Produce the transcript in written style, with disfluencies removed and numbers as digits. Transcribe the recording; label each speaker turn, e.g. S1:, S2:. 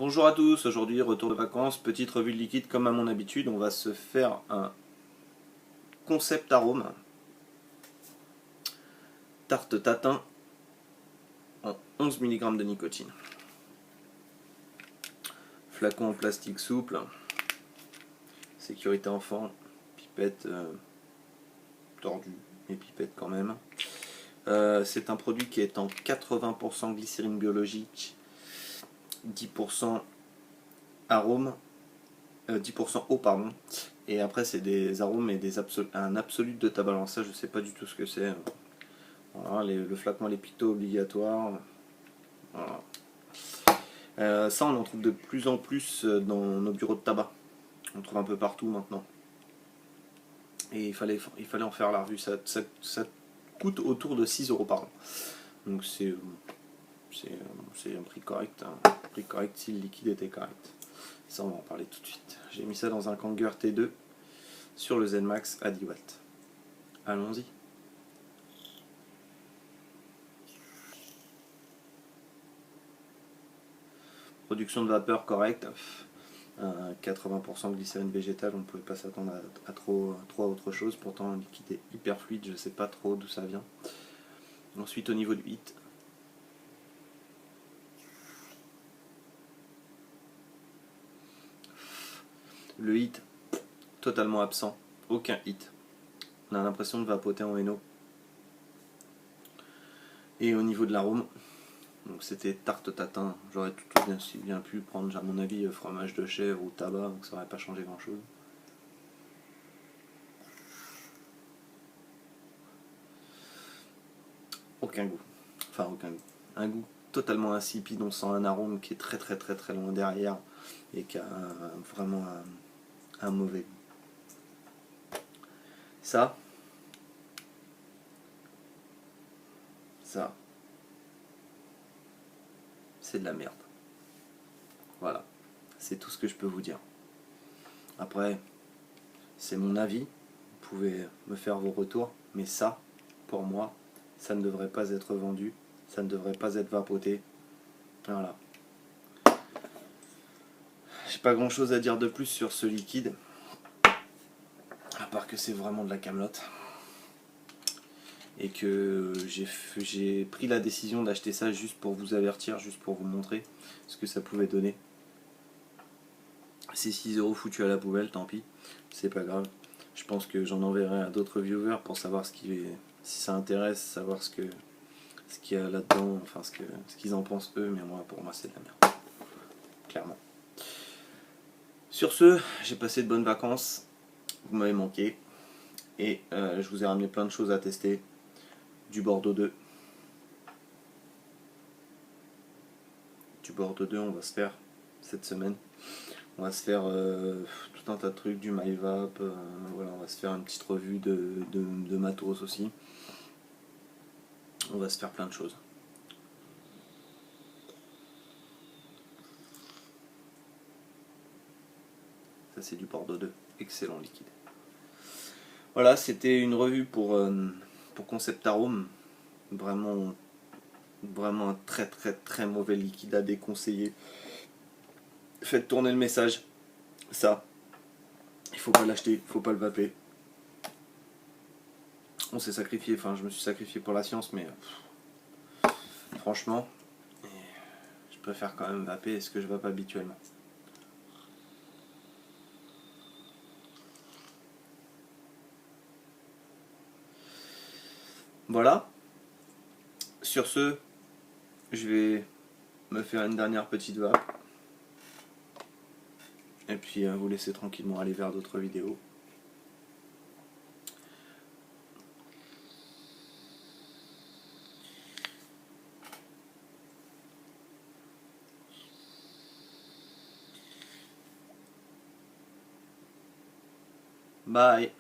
S1: Bonjour à tous, aujourd'hui retour de vacances, petite revue de liquide comme à mon habitude, on va se faire un concept arôme, tarte tatin en 11 mg de nicotine. Flacon en plastique souple, sécurité enfant, pipette tordue, mais pipette quand même. C'est un produit qui est en 80% glycérine biologique, 10% arôme, 10% eau pardon, et après c'est des arômes et un absolu de tabac. Alors ça je sais pas du tout ce que c'est. Voilà, le flacon à l'épicto obligatoire. Voilà. Ça on en trouve de plus en plus dans nos bureaux de tabac. On trouve un peu partout maintenant. Et il fallait en faire la revue. Ça coûte autour de 6 € par an. Donc c'est un prix correct. Un prix correct si le liquide était correct. Ça on va en parler tout de suite. J'ai mis ça dans un Kanger T2 sur le ZenMax à 10 watts. Allons-y. Production de vapeur correcte, 80% de glycérine végétale, on ne pouvait pas s'attendre à trop autre chose, pourtant le liquide est hyper fluide, je ne sais pas trop d'où ça vient. Ensuite au niveau du hit, le hit totalement absent, aucun hit, on a l'impression de vapoter en Eno. Et au niveau de l'arôme, donc c'était tarte tatin, j'aurais tout bien pu prendre à mon avis fromage de chèvre ou tabac, donc ça n'aurait pas changé grand chose. Aucun goût, enfin aucun goût, un goût totalement insipide, on sent un arôme qui est très loin derrière et qui a vraiment un mauvais goût. Ça, c'est de la merde. Voilà, c'est tout ce que je peux vous dire. Après, c'est mon avis, vous pouvez me faire vos retours, mais ça, pour moi, ça ne devrait pas être vendu, ça ne devrait pas être vapoté. Voilà. J'ai pas grand chose à dire de plus sur ce liquide, à part que c'est vraiment de la camelote. Et que j'ai pris la décision d'acheter ça juste pour vous avertir, juste pour vous montrer ce que ça pouvait donner. C'est 6 € foutus à la poubelle, tant pis, c'est pas grave. Je pense que j'en enverrai à d'autres viewers pour savoir si ça intéresse, savoir ce qu'il y a là-dedans, enfin ce qu'ils en pensent eux, mais pour moi c'est de la merde, clairement. Sur ce, j'ai passé de bonnes vacances, vous m'avez manqué, et je vous ai ramené plein de choses à tester. Du Bordeaux 2. Du Bordeaux 2, on va se faire cette semaine. On va se faire tout un tas de trucs, du MyVap, voilà, on va se faire une petite revue de matos aussi. On va se faire plein de choses. Ça c'est du Bordeaux 2, excellent liquide. Voilà, c'était une revue pour Concept Arôme. Vraiment un très mauvais liquide à déconseiller. Faites tourner le message. Ça, il faut pas l'acheter, il faut pas le vaper. On s'est sacrifié, enfin je me suis sacrifié pour la science, mais franchement, je préfère quand même vaper ce que je vape habituellement. Voilà. Sur ce, je vais me faire une dernière petite vape. Et puis vous laisser tranquillement aller vers d'autres vidéos. Bye.